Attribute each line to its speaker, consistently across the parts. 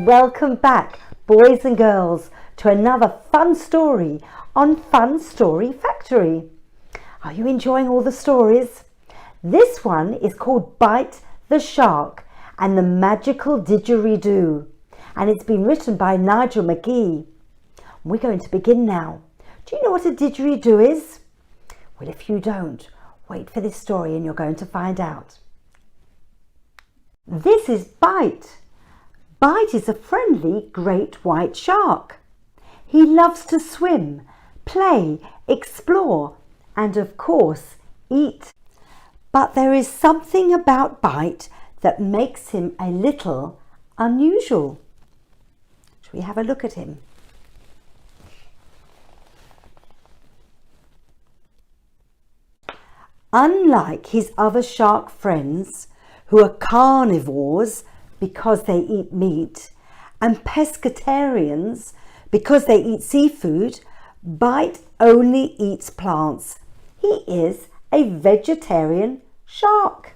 Speaker 1: Welcome back, boys and girls, to another fun story on Fun Story Factory. Are you enjoying all the stories? This one is called Bite the Shark and the Magical Didgeridoo, and it's been written by Nigel McGee. We're going to begin now. Do you know what a didgeridoo is? Well, if you don't, wait for this story and you're going to find out. This is Bite. Bite is a friendly great white shark. He loves to swim, play, explore, and of course, eat. But there is something about Bite that makes him a little unusual. Shall we have a look at him? Unlike his other shark friends, who are carnivores because they eat meat, and pescatarians because they eat seafood, Bite only eats plants. He is a vegetarian shark.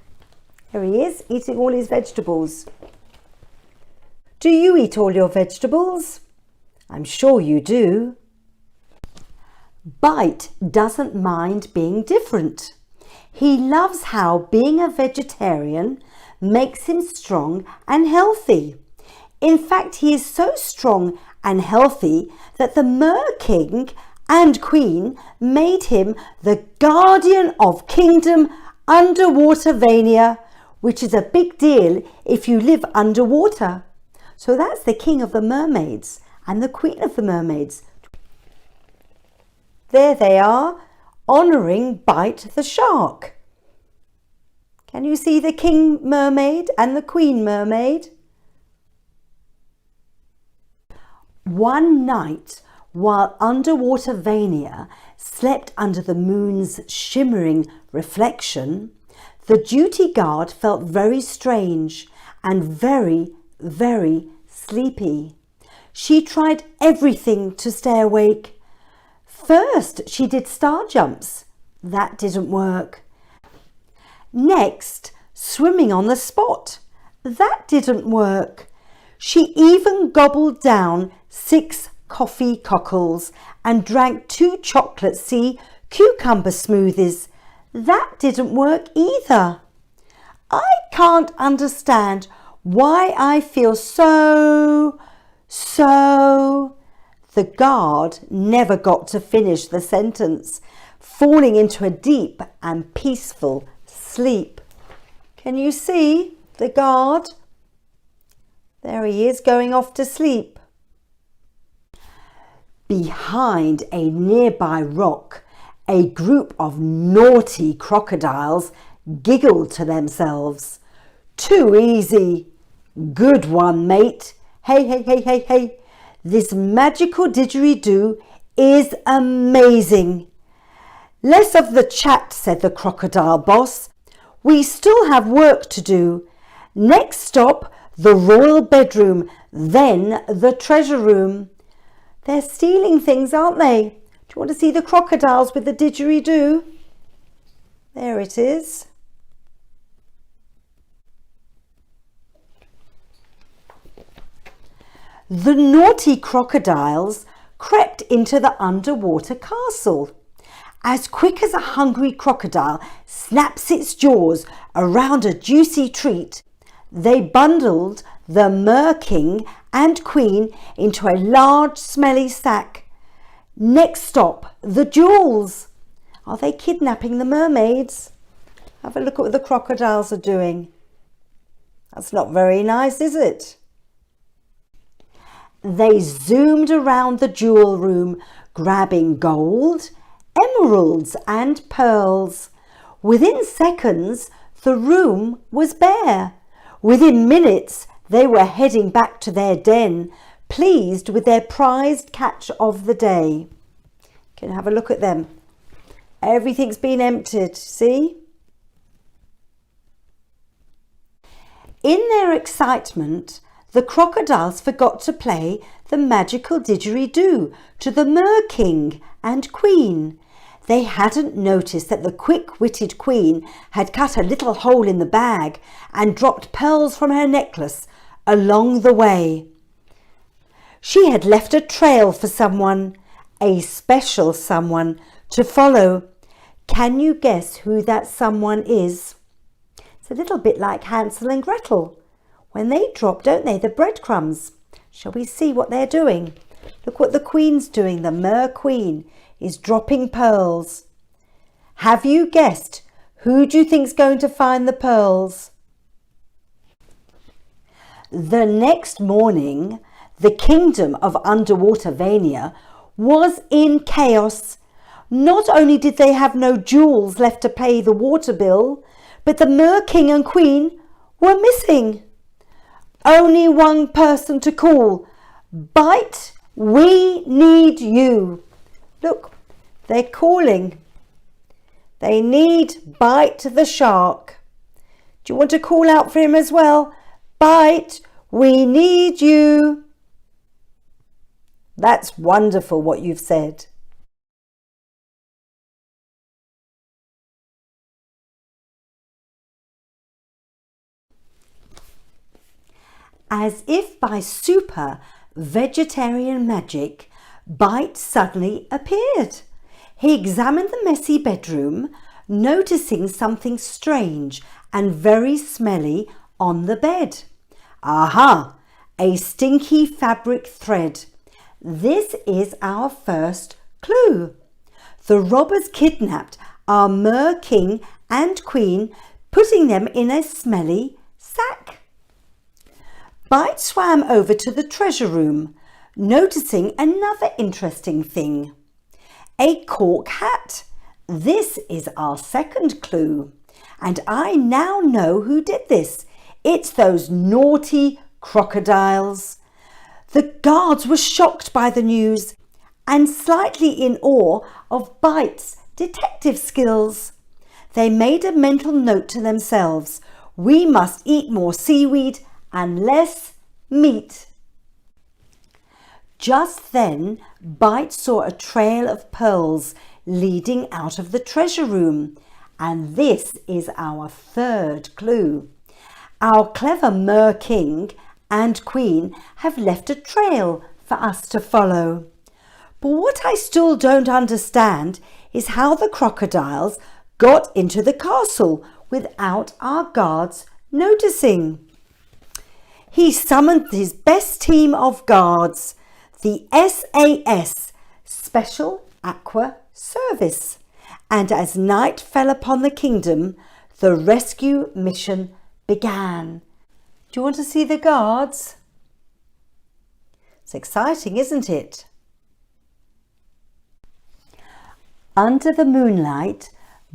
Speaker 1: Here he is, eating all his vegetables. Do you eat all your vegetables? I'm sure you do. Bite doesn't mind being different. He loves how being a vegetarian makes him strong and healthy. In fact, he is so strong and healthy that the Mer King and Queen made him the guardian of Kingdom Underwatervania, which is a big deal if you live underwater. So that's the King of the Mermaids and the Queen of the Mermaids. There they are, honouring Bite the Shark. Can you see the King Mermaid and the Queen Mermaid? One night, while Underwatervania slept under the moon's shimmering reflection, the duty guard felt very strange and very, very sleepy. She tried everything to stay awake. First, she did star jumps. That didn't work. Next, swimming on the spot. That didn't work. She even gobbled down 6 coffee cockles and drank 2 chocolate sea cucumber smoothies. That didn't work either. I can't understand why I feel so. The guard never got to finish the sentence, falling into a deep and peaceful sleep. Can you see the guard? There he is, going off to sleep. Behind a nearby rock, a group of naughty crocodiles giggled to themselves. Too easy. Good one, mate. Hey, hey, hey, hey, hey. This magical didgeridoo is amazing. Less of the chat, said the crocodile boss. We still have work to do. Next stop, the royal bedroom, then the treasure room. They're stealing things, aren't they? Do you want to see the crocodiles with the didgeridoo? There it is. The naughty crocodiles crept into the underwater castle. As quick as a hungry crocodile snaps its jaws around a juicy treat, they bundled the Mer King and Queen into a large smelly sack. Next stop, the jewels. Are they kidnapping the mermaids? Have a look at what the crocodiles are doing. That's not very nice, is it? They zoomed around the jewel room, grabbing gold, emeralds and pearls. Within seconds, the room was bare. Within minutes, they were heading back to their den, pleased with their prized catch of the day. Can you have a look at them? Everything's been emptied, see? In their excitement, the crocodiles forgot to play the magical didgeridoo to the Mer King and Queen. They hadn't noticed that the quick-witted Queen had cut a little hole in the bag and dropped pearls from her necklace along the way. She had left a trail for someone, a special someone, to follow. Can you guess who that someone is? It's a little bit like Hansel and Gretel. When they drop, don't they, the breadcrumbs? Shall we see what they're doing? Look what the Queen's doing. The Mer Queen is dropping pearls. Have you guessed? Who do you think's going to find the pearls? The next morning, the kingdom of Underwater Vania was in chaos. Not only did they have no jewels left to pay the water bill, but the Mer King and Queen were missing. Only one person to call. Bite, we need you. Look, they're calling. They need Bite the shark. Do you want to call out for him as well? Bite, we need you. That's wonderful what you've said. As if by super vegetarian magic, Bite suddenly appeared. He examined the messy bedroom, noticing something strange and very smelly on the bed. Aha! A stinky fabric thread. This is our first clue. The robbers kidnapped our Mer King and Queen, putting them in a smelly sack. Bite swam over to the treasure room, noticing another interesting thing. A cork hat. This is our second clue. And I now know who did this. It's those naughty crocodiles. The guards were shocked by the news and slightly in awe of Bite's detective skills. They made a mental note to themselves. We must eat more seaweed and less meat. Just then, Bite saw a trail of pearls leading out of the treasure room. And this is our third clue. Our clever Mer King and Queen have left a trail for us to follow. But what I still don't understand is how the crocodiles got into the castle without our guards noticing. He summoned his best team of guards, the SAS, Special Aqua Service, and as night fell upon the kingdom, the rescue mission began. Do you want to see the guards? It's exciting, isn't it? Under the moonlight,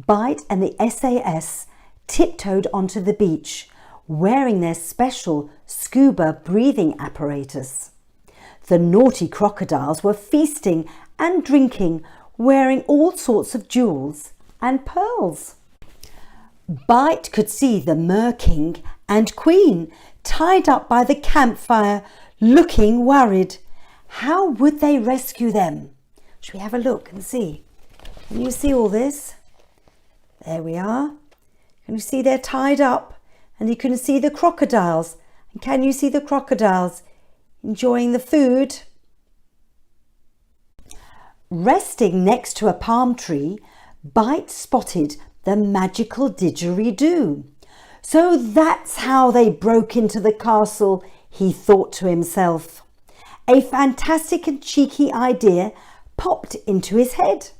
Speaker 1: Bite and the SAS tiptoed onto the beach, wearing their special scuba breathing apparatus. The naughty crocodiles were feasting and drinking, wearing all sorts of jewels and pearls. Bite could see the Mer King and Queen tied up by the campfire, looking worried. How would they rescue them? Should we have a look and see? Can you see all this? There we are. Can you see they're tied up? And you can see the crocodiles. And can you see the crocodiles enjoying the food? Resting next to a palm tree, Bite spotted the magical didgeridoo. So that's how they broke into the castle, he thought to himself. A fantastic and cheeky idea popped into his head.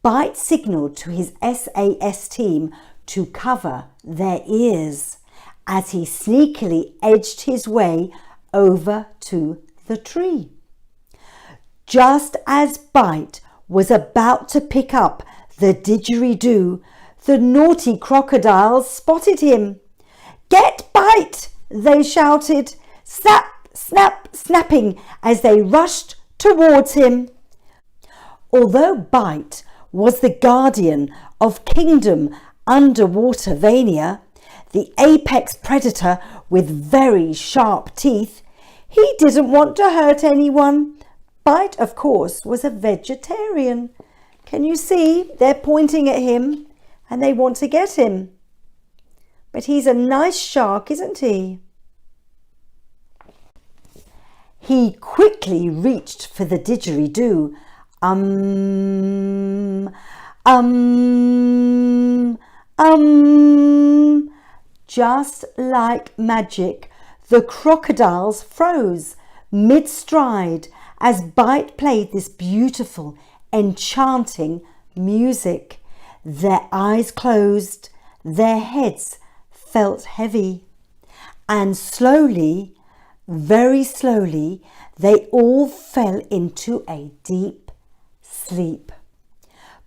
Speaker 1: Bite signalled to his SAS team to cover their ears as he sneakily edged his way over to the tree. Just as Bite was about to pick up the didgeridoo, the naughty crocodiles spotted him. "Get Bite!" they shouted, snap, snap, snapping as they rushed towards him. Although Bite was the guardian of Kingdom Underwater Vania, the apex predator with very sharp teeth, he didn't want to hurt anyone. Bite, of course, was a vegetarian. Can you see? They're pointing at him and they want to get him. But he's a nice shark, isn't he? He quickly reached for the didgeridoo. Just like magic, the crocodiles froze mid-stride as Bite played this beautiful, enchanting music. Their eyes closed, their heads felt heavy, and slowly, very slowly, they all fell into a deep sleep.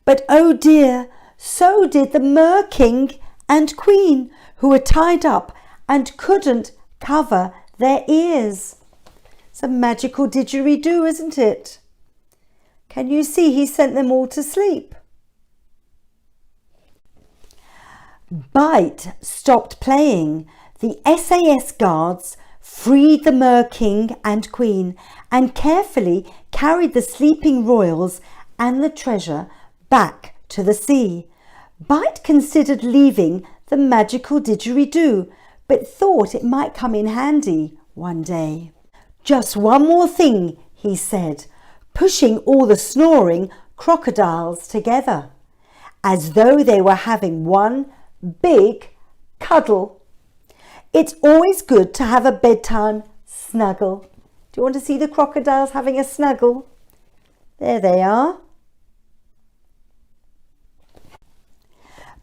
Speaker 1: But oh dear, so did the Mer King and Queen, who were tied up and couldn't cover their ears. It's a magical didgeridoo, isn't it? Can you see he sent them all to sleep? Bite stopped playing. The SAS guards freed the Mer King and Queen and carefully carried the sleeping royals and the treasure back to the sea. Bite considered leaving the magical didgeridoo, but thought it might come in handy one day. Just one more thing, he said, pushing all the snoring crocodiles together, as though they were having one big cuddle. It's always good to have a bedtime snuggle. Do you want to see the crocodiles having a snuggle? There they are.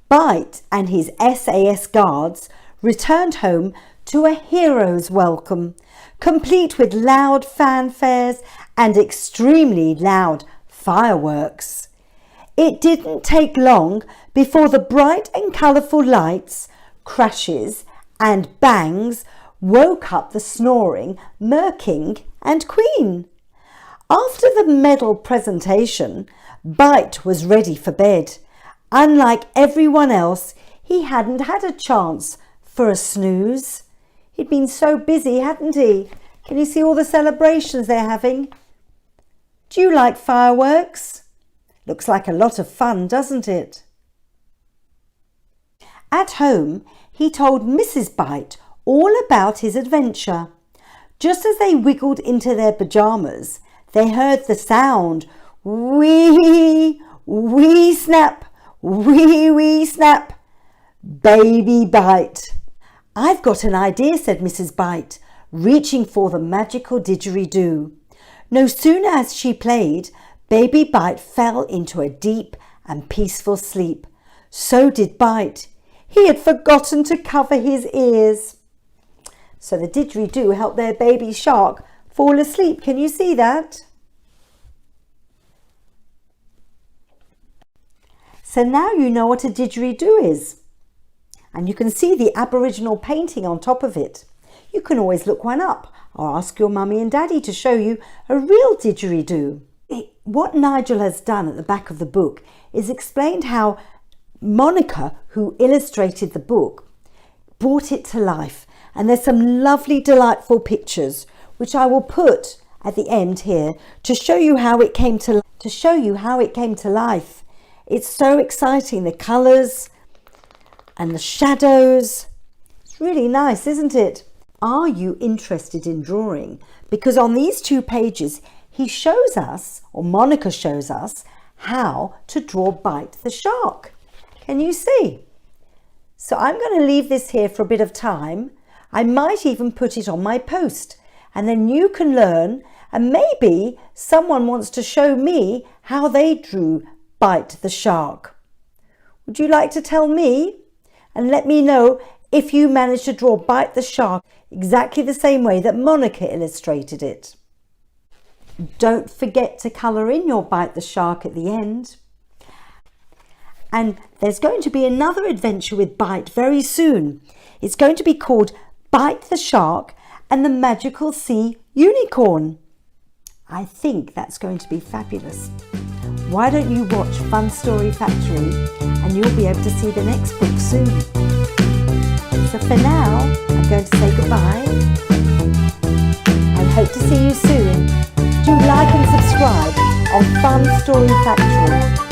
Speaker 1: Bite and his SAS guards returned home to a hero's welcome, complete with loud fanfares and extremely loud fireworks. It didn't take long before the bright and colourful lights, crashes and bangs woke up the snoring Mer King and Queen. After the medal presentation, Bite was ready for bed. Unlike everyone else, he hadn't had a chance for a snooze. He'd been so busy, hadn't he? Can you see all the celebrations they're having? Do you like fireworks? Looks like a lot of fun, doesn't it? At home, he told Mrs. Bite all about his adventure. Just as they wiggled into their pyjamas, they heard the sound, wee, wee snap, wee, wee snap. Baby Bite. I've got an idea, said Mrs. Bite, reaching for the magical didgeridoo. No sooner as she played, Baby Bite fell into a deep and peaceful sleep. So did Bite. He had forgotten to cover his ears. So the didgeridoo helped their baby shark fall asleep. Can you see that? So now you know what a didgeridoo is. And you can see the Aboriginal painting on top of it. You can always look one up or ask your mummy and daddy to show you a real didgeridoo. What Nigel has done at the back of the book is explained how Monika, who illustrated the book, brought it to life. And there's some lovely, delightful pictures, which I will put at the end here to show you how it came to life. It's so exciting, the colours and the shadows. It's really nice, isn't it? Are you interested in drawing? Because on these 2 pages, he shows us, or Monika shows us, how to draw Bite the shark. Can you see? So I'm going to leave this here for a bit of time. I might even put it on my post, and then you can learn, and maybe someone wants to show me how they drew Bite the shark. Would you like to tell me? And let me know if you managed to draw Bite the shark exactly the same way that Monika illustrated it. Don't forget to colour in your Bite the shark at the end. And there's going to be another adventure with Bite very soon. It's going to be called Bite the Shark and the Magical Sea Unicorn. I think that's going to be fabulous. Why don't you watch Fun Story Factory and you'll be able to see the next book soon. So for now, I'm going to say goodbye and hope to see you soon. Do like and subscribe on Fun Story Factory.